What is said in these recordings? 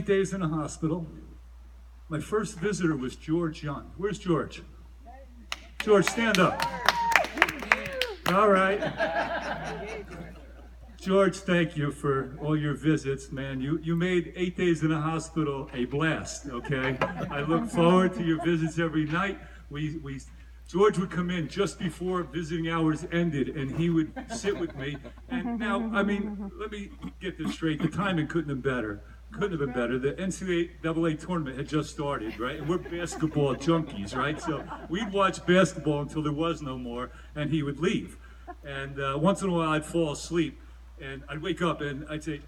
days in the hospital. My first visitor was George Young. Where's George? George, stand up. All right. George, thank you for all your visits, man. You made 8 days in the hospital a blast, okay? I look forward to your visits every night. George would come in just before visiting hours ended, and he would sit with me. And now, I mean, let me get this straight. The timing couldn't have been better. Couldn't have been better. The NCAA tournament had just started, right? And we're basketball junkies, right? So we'd watch basketball until there was no more, and he would leave. And once in a while, I'd fall asleep, and I'd wake up, and I'd say,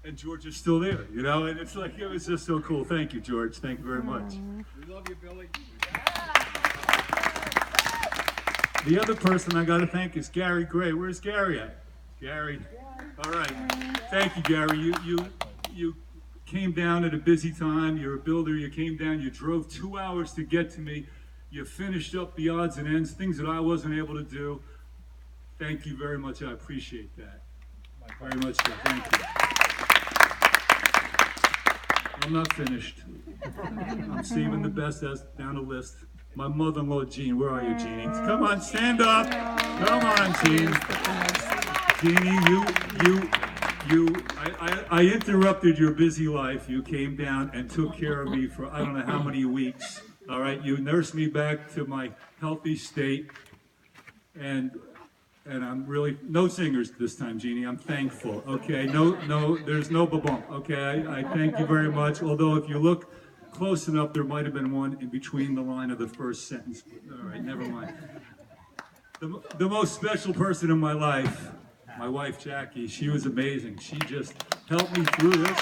and George is still there, you know? And it's like, it was just so cool. Thank you, George. Thank you very much. We love you, Billy. The other person I got to thank is Gary Gray. Where's Gary at? Gary. All right. Thank you, Gary. You came down at a busy time. You're a builder. You came down. You drove 2 hours to get to me. You finished up the odds and ends, things that I wasn't able to do. Thank you very much. I appreciate that. Very much so. Thank you. I'm not finished. I'm saving the best down the list. My mother-in-law, Jean. Where are you, Jeannie? Come on, stand up. Come on, Jean. Jeannie, I interrupted your busy life. You came down and took care of me for I don't know how many weeks. All right, you nursed me back to my healthy state. And I'm really, no singers this time, Jeannie. I'm thankful. Okay, no, there's no ba-bump. Okay, I thank you very much. Although if you look close enough, there might have been one in between the line of the first sentence. All right, never mind. The most special person in my life, my wife Jackie, she was amazing. She just helped me through this.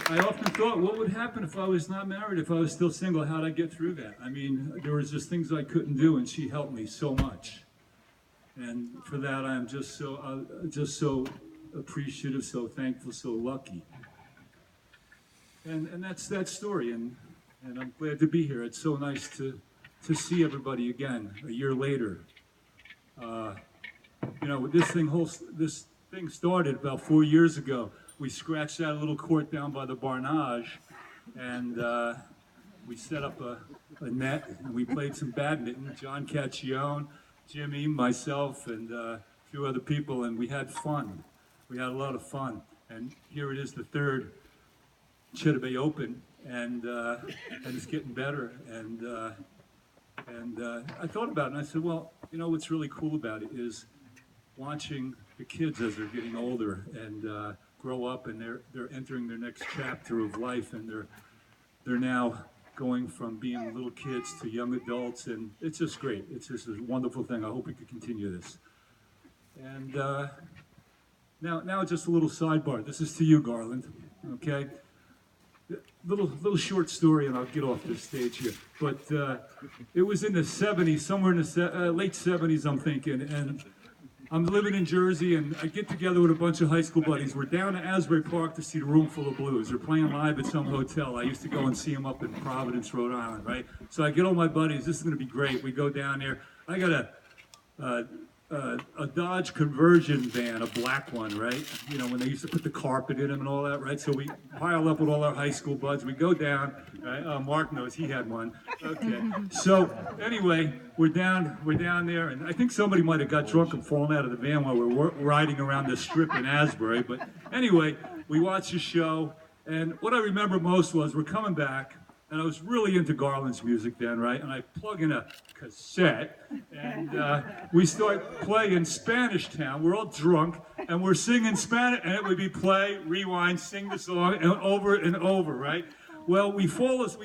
I often thought, what would happen if I was not married, if I was still single? How'd I get through that? I mean, there was just things I couldn't do, and she helped me so much. And for that, I'm just so appreciative, so thankful, so lucky. And that's that story, and I'm glad to be here. It's so nice to see everybody again a year later. You know, this thing started about 4 years ago. We scratched out a little court down by the Barnage, and we set up a net, and we played some badminton. John Cacchione, Jimmy, myself, and a few other people, and we had fun. We had a lot of fun. And here it is, the third Chita Bay Open, and it's getting better. And I thought about it, and I said, well, you know what's really cool about it is watching the kids as they're getting older and grow up, and they're entering their next chapter of life, and they're now going from being little kids to young adults, and it's just great. It's just a wonderful thing. I hope we could continue this. And now just a little sidebar. This is to you, Garland. Okay. Little short story, and I'll get off this stage here. But it was in the 70s, somewhere in the late 70s, I'm thinking, and I'm living in Jersey, and I get together with a bunch of high school buddies. We're down at Asbury Park to see the Room Full of Blues. They're playing live at some hotel. I used to go and see them up in Providence, Rhode Island, right? So I get all my buddies. This is going to be great. We go down there. I got a Dodge conversion van, a black one, right? You know, when they used to put the carpet in them and all that, right? So we pile up with all our high school buds. We go down, right? Mark knows he had one. Okay. So anyway, we're down there, and I think somebody might have got drunk and fallen out of the van while we're riding around the strip in Asbury. But anyway, we watched the show, and what I remember most was we're coming back, and I was really into Garland's music then, right? And I plug in a cassette, and we start playing Spanish Town. We're all drunk, and we're singing Spanish, and it would be play, rewind, sing the song, and over, right? Well, we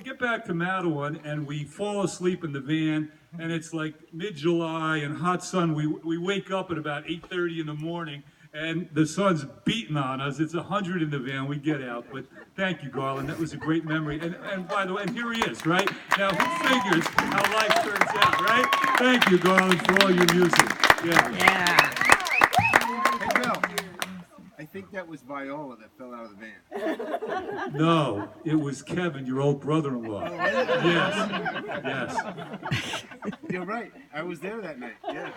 get back to Mattawan, and we fall asleep in the van, and it's like mid-July and hot sun. We wake up at about 8:30 in the morning, and the sun's beating on us. It's 100 in the van. We get out. But thank you, Garland. That was a great memory. And by the way, and here he is, right? Now, who figures how life turns out, right? Thank you, Garland, for all your music. Yeah. Hey, Bill. I think that was Viola that fell out of the van. No, it was Kevin, your old brother-in-law. Yes, yes. You're right. I was there that night. Yeah.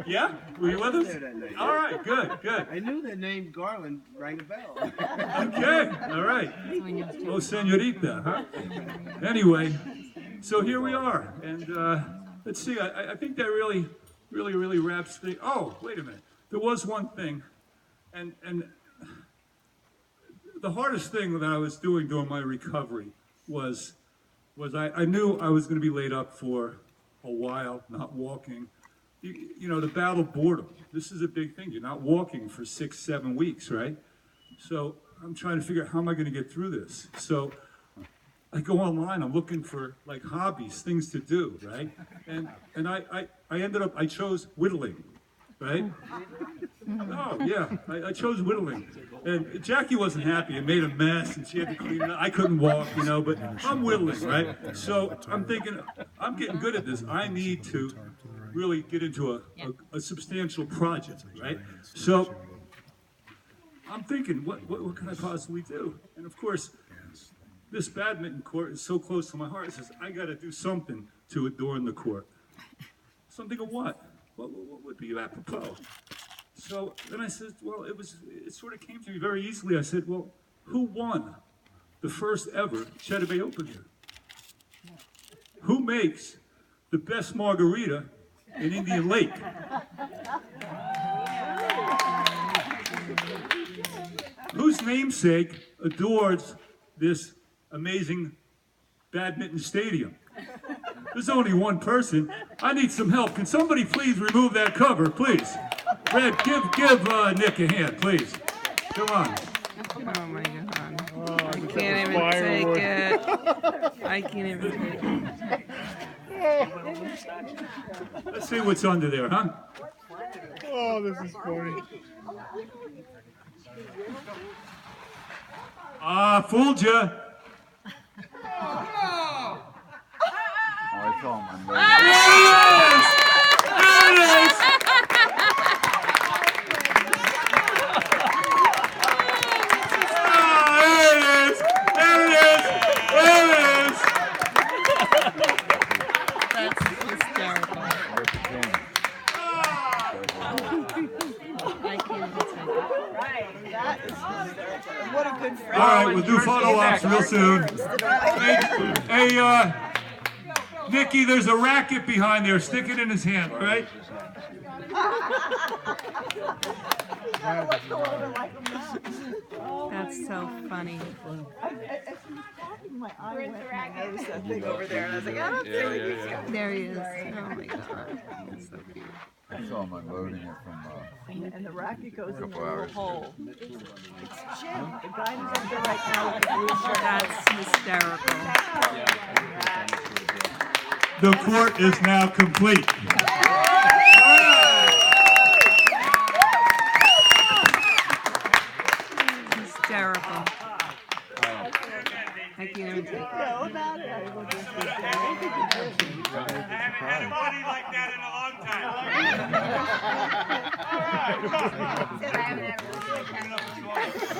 Yeah? Were you with I us? was there that night. All right, good, good. I knew the name Garland rang a bell. Okay, all right. Oh, senorita, huh? Anyway, so here we are, and let's see. I think that really wraps the. Oh, wait a minute. There was one thing, and the hardest thing that I was doing during my recovery was I knew I was going to be laid up for a while, not walking. You know, the battle of boredom. This is a big thing. You're not walking for 6-7 weeks, right? So I'm trying to figure out how am I going to get through this. So I go online. I'm looking for like hobbies, things to do, right? And I ended up I chose whittling, right? Oh yeah, I chose whittling, and Jackie wasn't happy. It made a mess, and she had to clean it up. I couldn't walk, you know, but I'm whittling, right? So I'm thinking, I'm getting good at this. I need to really get into a substantial project, right? So I'm thinking, what can I possibly do? And of course, this badminton court is so close to my heart. It says I got to do something to adorn the court. Something of what? What would be apropos? So then I said, well, it sort of came to me very easily. I said, well, who won the first ever Cheddar Bay Open here? Who makes the best margarita in Indian Lake? Whose namesake adores this amazing badminton stadium? There's only one person. I need some help. Can somebody please remove that cover, please? Red, give Nick a hand, please. Come on. Oh my God. I can't even take it. I can't even take it. Let's see what's under there, huh? Oh, this is funny. Ah, fooled ya. I saw him. There it is! That's hysterical. I can't even take it. What a good friend. All right, we'll do photo ops real soon. Hey, Nikki, there's a racket behind there. Stick it in his hand, all right? That's so funny. My eye went and I noticed that thing over there, and I was like, I don't think he's got There he is. Oh my God. He's so cute. I saw him unloading it from and the racket goes in the couple little hours. hole. It's Jim, the guy who's up there right now with the blue shirt. That's hysterical. The court is now complete. Hysterical. I can't even take it. No, not it. I will just be I haven't had a body like that in a long time. Said I haven't had a really good time.